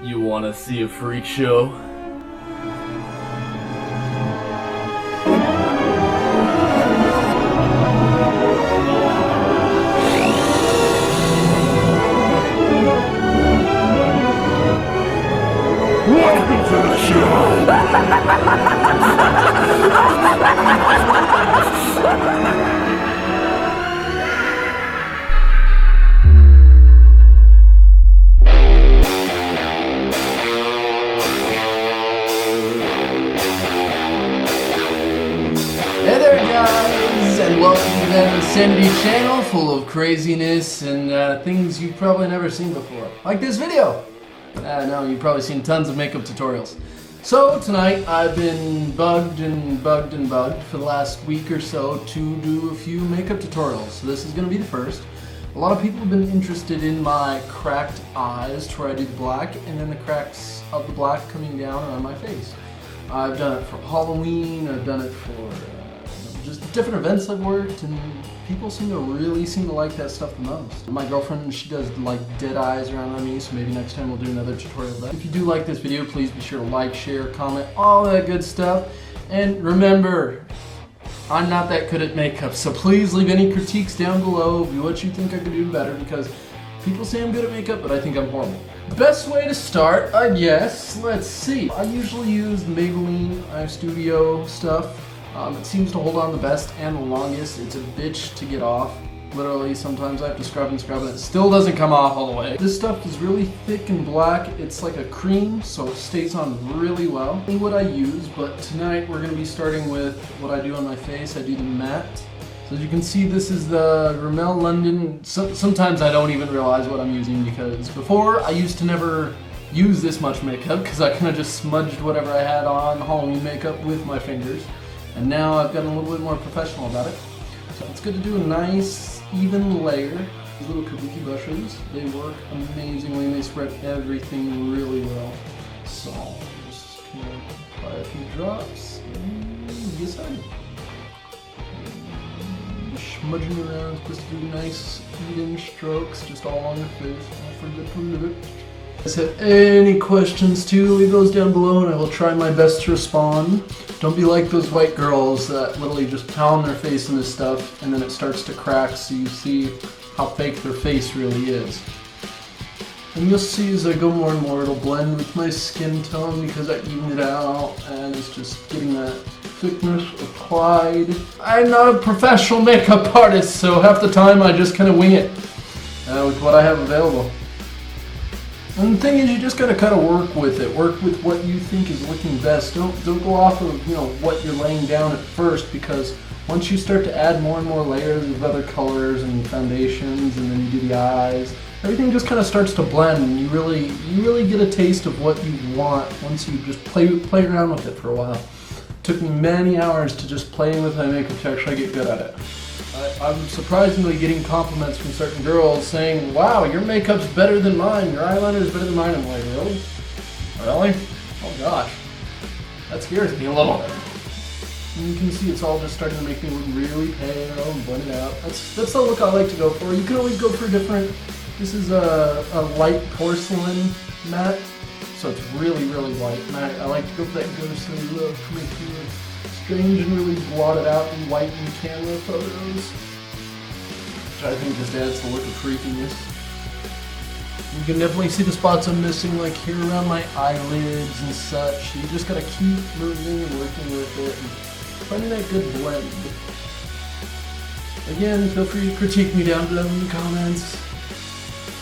You wanna see a freak show? Welcome to the show! Hey there guys, and welcome to the Insanity channel full of craziness and things you've probably never seen before. Like this video! No, you've probably seen tons of makeup tutorials. So tonight I've been bugged for the last week or so to do a few makeup tutorials. So this is going to be the first. A lot of people have been interested in my cracked eyes to where I do the black and then the cracks of the black coming down on my face. I've done it for Halloween, I've done it for just different events I've worked, and people really seem to like that stuff the most. My girlfriend, she does like dead eyes around on me, so maybe next time we'll do another tutorial of that. If you do like this video, please be sure to like, share, comment, all that good stuff. And remember, I'm not that good at makeup, so please leave any critiques down below of what you think I could do better, because people say I'm good at makeup, but I think I'm horrible. Best way to start, I guess, let's see. I usually use the Maybelline Eye Studio stuff. It seems to hold on the best and the longest. It's a bitch to get off. Literally, sometimes I have to scrub and it still doesn't come off all the way. This stuff is really thick and black. It's like a cream, so it stays on really well. What I use, but tonight we're going to be starting with what I do on my face. I do the matte. So as you can see, this is the Rimmel London. Sometimes I don't even realize what I'm using, because before I used to never use this much makeup because I kind of just smudged whatever I had on Halloween makeup with my fingers. And now I've gotten a little bit more professional about it. So it's good to do a nice, even layer. These little kabuki brushes, they work amazingly and they spread everything really well. So just kind of apply a few drops and this side. Smudging around, supposed to do nice, even strokes, just all on your face. Don't forget to leave it. If you guys have any questions too, leave those down below and I will try my best to respond. Don't be like those white girls that literally just pound their face in this stuff and then it starts to crack, so you see how fake their face really is. And you'll see as I go more and more, it'll blend with my skin tone because I evened it out and it's just getting that thickness applied. I'm not a professional makeup artist, so half the time I just kind of wing it with what I have available. And the thing is, you just gotta kind of work with it. Work with what you think is looking best. Don't go off of what you're laying down at first, because once you start to add more and more layers of other colors and foundations, and then you do the eyes, everything just kind of starts to blend, and you really get a taste of what you want once you just play around with it for a while. It took me many hours to just play with my makeup to actually get good at it. I'm surprisingly getting compliments from certain girls saying, wow, your makeup's better than mine, your eyeliner is better than mine. I'm like, really? Really? Oh gosh. That scares me a little. And you can see it's all just starting to make me look really pale and blend it out. That's the look I like to go for. You can always go for different. This is a light porcelain matte, so it's really white. And I like to go for that ghostly look to make you look strange and really blotted out and white in camera photos, which I think just adds the look of freakiness. You can definitely see the spots I'm missing, like here around my eyelids and such. You just gotta keep moving and working with it and finding that good blend. Again, feel free to critique me down below in the comments.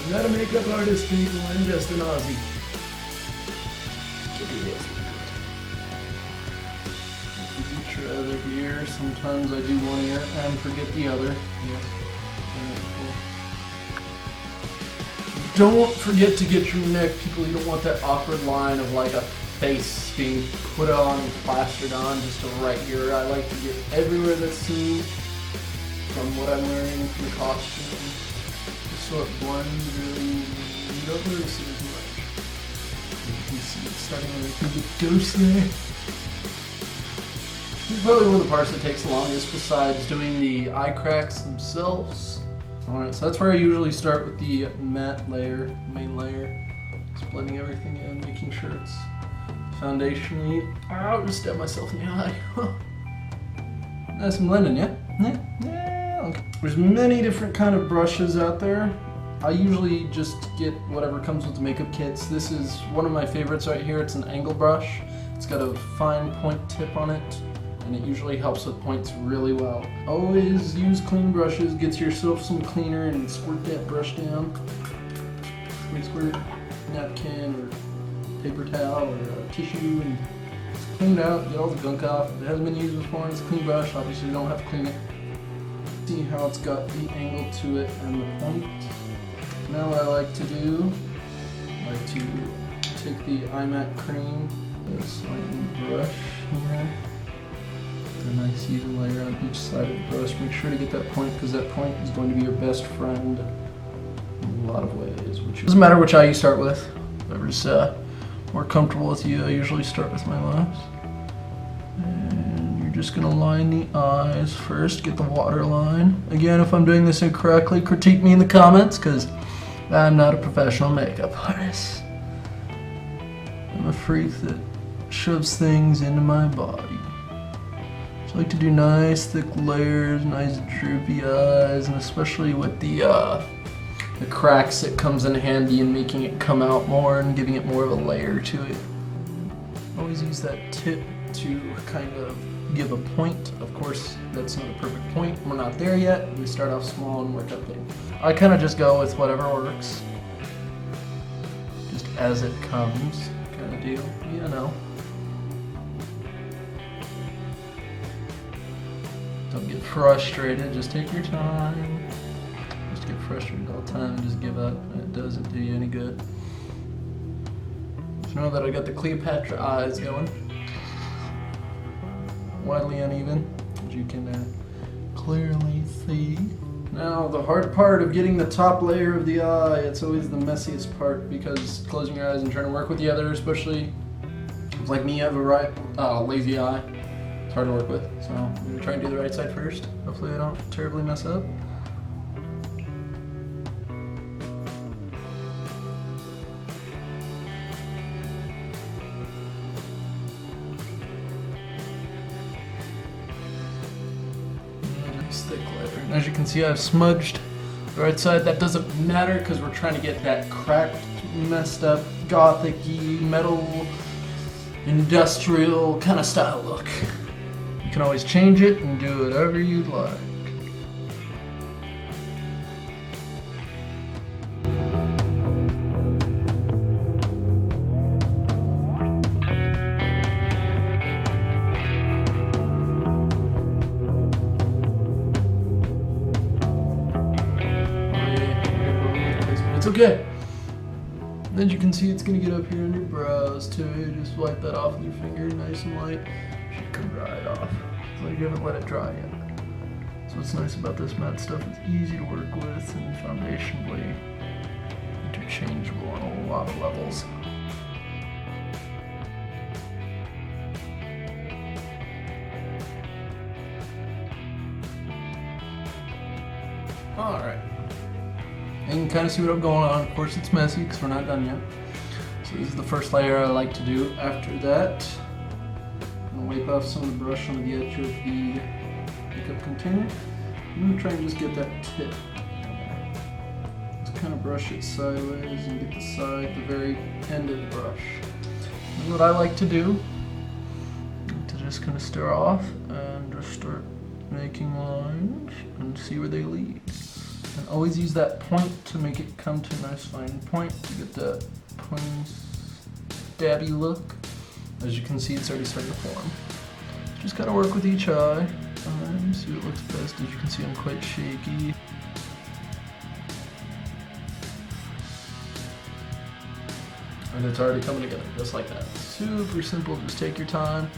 I'm not a makeup artist, people. I'm just an Auzzy. Other ear. Sometimes I do one ear and forget the other. Yeah. Don't forget to get your neck, people. You don't want that awkward line of like a face being put on and plastered on just to right here. I like to get everywhere that's seen from what I'm wearing, from the costume, just so it blends really. You don't really see as much. You can see it starting to make a bit ghostly. This is probably one of the parts that takes the longest besides doing the eye cracks themselves. Alright, so that's where I usually start with the matte layer, main layer. Just blending everything in, making sure it's foundationally. I'll just stab myself in the eye. Nice and blending, yeah? Yeah. Okay. There's many different kind of brushes out there. I usually just get whatever comes with the makeup kits. This is one of my favorites right here. It's an angle brush. It's got a fine point tip on it, and it usually helps with points really well. Always use clean brushes. Get yourself some cleaner and squirt that brush down. Squirt napkin or paper towel or tissue and clean it out. Get all the gunk off. If it hasn't been used before, it's a clean brush. Obviously, you don't have to clean it. See how it's got the angle to it and the point. Now what I like to do, I like to take the iMatte cream, this lightning brush here, a nice even layer on each side of the brush. Make sure to get that point because that point is going to be your best friend in a lot of ways. Doesn't matter which eye you start with, whoever's more comfortable with you. I usually start with my left. And you're just gonna line the eyes first, get the water line. Again, if I'm doing this incorrectly, critique me in the comments because I'm not a professional makeup artist. I'm a freak that shoves things into my body. So I like to do nice thick layers, nice droopy eyes, and especially with the cracks, it comes in handy in making it come out more and giving it more of a layer to it. Always use that tip to kind of give a point. Of course, that's not a perfect point. We're not there yet. We start off small and work up big. I kind of just go with whatever works, just as it comes, kind of deal, you know. Don't get frustrated, just take your time. Just get frustrated all the time and just give up, and it doesn't do you any good. Just know that I got the Cleopatra eyes going. Widely uneven, as you can clearly see. Now, the hard part of getting the top layer of the eye, it's always the messiest part because closing your eyes and trying to work with the other, especially if like me, I have a lazy eye. It's hard to work with, so I'm going to try and do the right side first. Hopefully I don't terribly mess up. Thick layer. And as you can see, I've smudged the right side. That doesn't matter because we're trying to get that cracked, messed up, gothic-y, metal, industrial kind of style look. You can always change it and do whatever you'd like. It's okay. As you can see, it's gonna get up here on your brows too. Just wipe that off with your finger, nice and light. Should come right off. So you haven't let it dry yet. So what's nice about this matte stuff, it's easy to work with and foundationally interchangeable on a lot of levels. All right. And you can kind of see what I'm going on. Of course it's messy because we're not done yet. So this is the first layer I like to do. After that, I'm going to wipe off some of the brush on the edge of the makeup container. I'm going to try and just get that tip. Just kind of brush it sideways and get the side, the very end of the brush. And what I like to do is to just kind of stir off and just start making lines and see where they lead. And always use that point to make it come to a nice fine point to get that pointy, stabby look. As you can see, it's already starting to form. Just gotta work with each eye and see what looks best. As you can see, I'm quite shaky. And it's already coming together, just like that. Super simple, just take your time.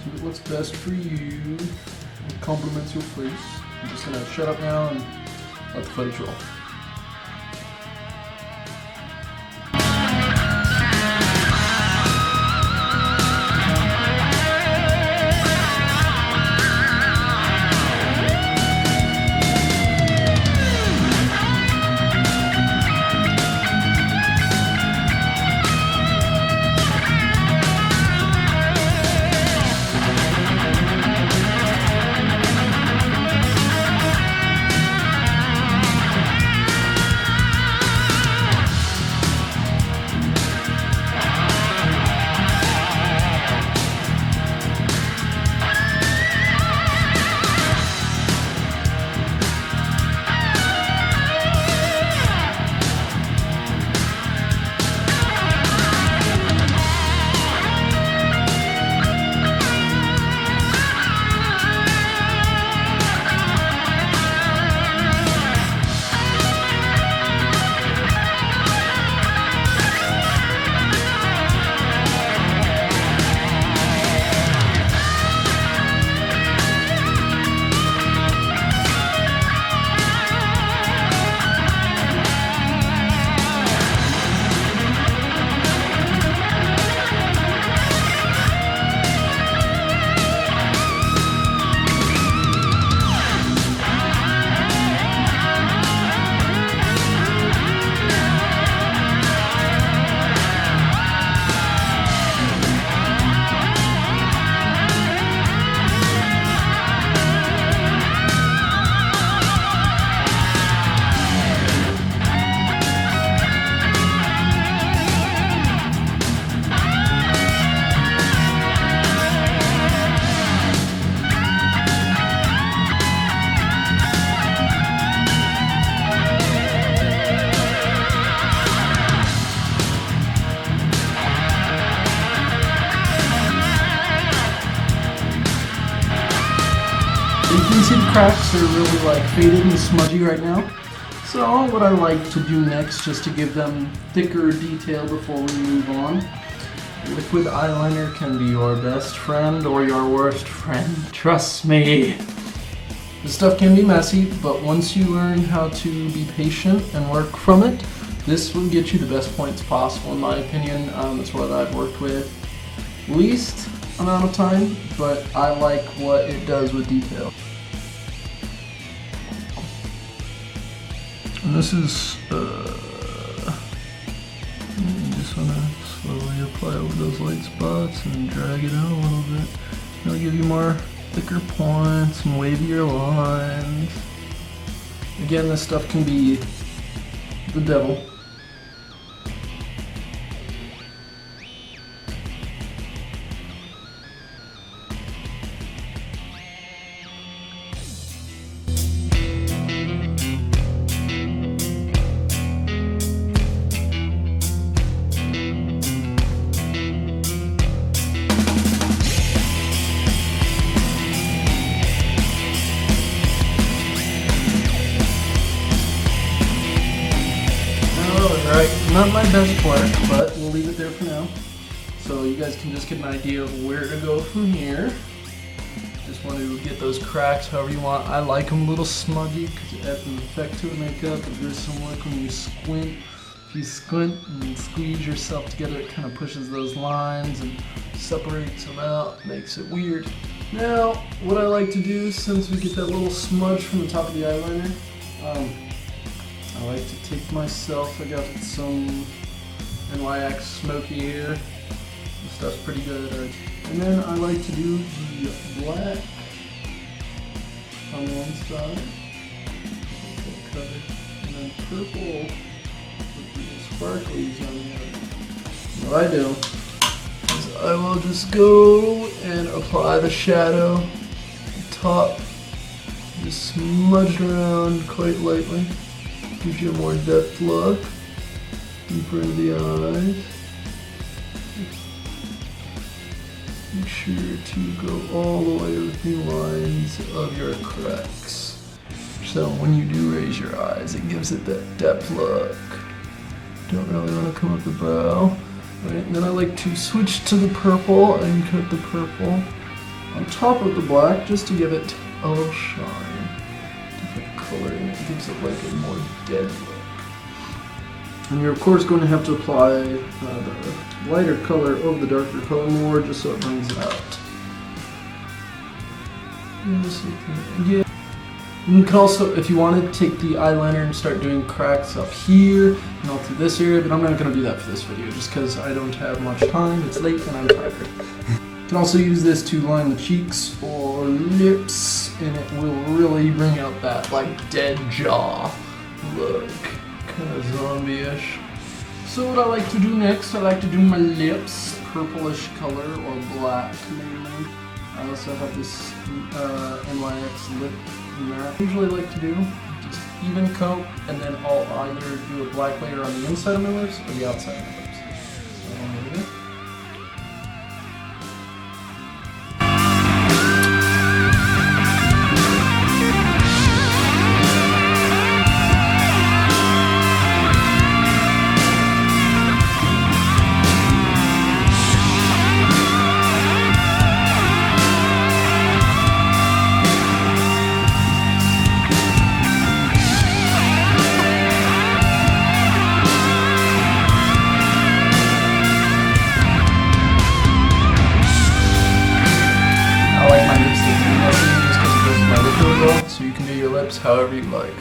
See what looks best for you. It complements your face. I'm just gonna shut up now and let the footage roll. can see the cracks are really like faded and smudgy right now. So what I like to do next, just to give them thicker detail before we move on, liquid eyeliner can be your best friend or your worst friend, trust me. This stuff can be messy, but once you learn how to be patient and work from it, this will get you the best points possible in my opinion. That's what I've worked with least amount of time, but I like what it does with detail. And this is, you just want to slowly apply over those light spots and drag it out a little bit. It'll give you more thicker points and wavier lines. Again, this stuff can be the devil. Alright, not my best work, but we'll leave it there for now. So you guys can just get an idea of where to go from here. Just want to get those cracks however you want. I like them a little smudgy because it adds an effect to the makeup. If there's some look when you squint, if you squint and squeeze yourself together, it kind of pushes those lines and separates them out, makes it weird. Now, what I like to do, since we get that little smudge from the top of the eyeliner, I like to take myself, I got some NYX Smoky here. This stuff's pretty good. And then I like to do the black on one side, and then purple with the sparklies on the other. What I do is I will just go and apply the shadow at the top, just smudge around quite lightly. Gives you a more depth look, deeper into the eyes. Make sure to go all the way with the lines of your cracks. So when you do raise your eyes, it gives it that depth look. Don't really want to come up the brow. Right, and then I like to switch to the purple and cut the purple on top of the black just to give it a little shine. Color, and it gives it like a more dead look. And you're of course going to have to apply the lighter color over the darker color more, just so it brings it out. Yeah. You can also, if you want to, take the eyeliner and start doing cracks up here and all through this area, but I'm not going to do that for this video just because I don't have much time. It's late and I'm tired. You can also use this to line the cheeks or lips, and it will really bring out that like dead jaw look, kind of zombie-ish. So what I like to do next, I like to do my lips, purplish color or black mainly. I also have this NYX lip matte. I usually like to do just even coat, and then I'll either do a black layer on the inside of my lips or the outside of my lips. So here we go. So you can do your lips however you like.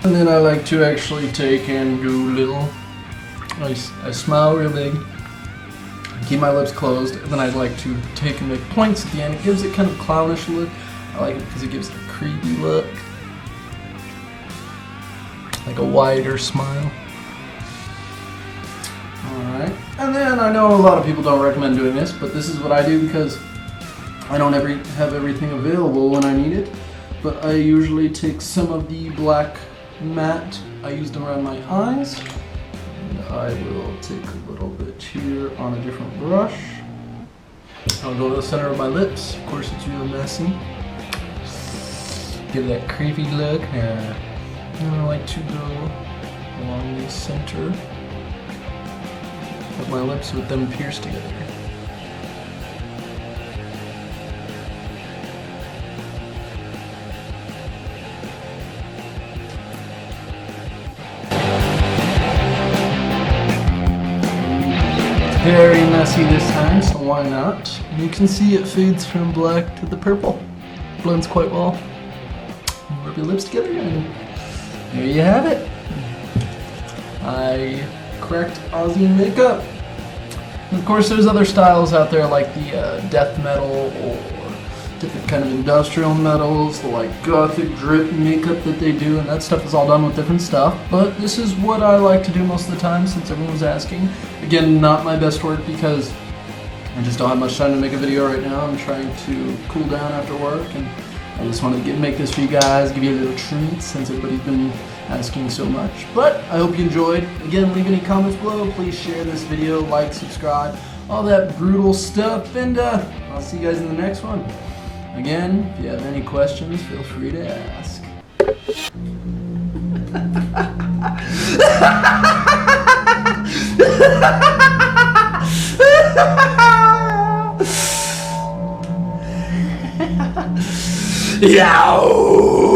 And then I like to actually take and do little, I smile real big, keep my lips closed, and then I like to take and make points at the end. It gives it kind of clownish look. I like it because it gives it a creepy look, like a wider smile. Alright, and then I know a lot of people don't recommend doing this, but this is what I do because I don't ever have everything available when I need it. But I usually take some of the black matte, I use them around my eyes, and I will take a little bit here on a different brush. I'll go to the center of my lips. Of course, it's real messy. give that creepy look. I like to go along the center of my lips with them pierced together. Very messy this time, so why not? You can see it fades from black to the purple. Blends quite well. Rub your lips together and there you have it. I cracked Auzzy makeup. And of course there's other styles out there like the death metal or different kind of industrial metals, the like gothic drip makeup that they do, and that stuff is all done with different stuff. But this is what I like to do most of the time since everyone was asking. Again, not my best work because I just don't have much time to make a video right now. I'm trying to cool down after work, and I just wanted to make this for you guys, give you a little treat since everybody's been asking so much. But I hope you enjoyed. Again, leave any comments below. Please share this video, like, subscribe, all that brutal stuff, and I'll see you guys in the next one. Again, if you have any questions, feel free to ask. Yow!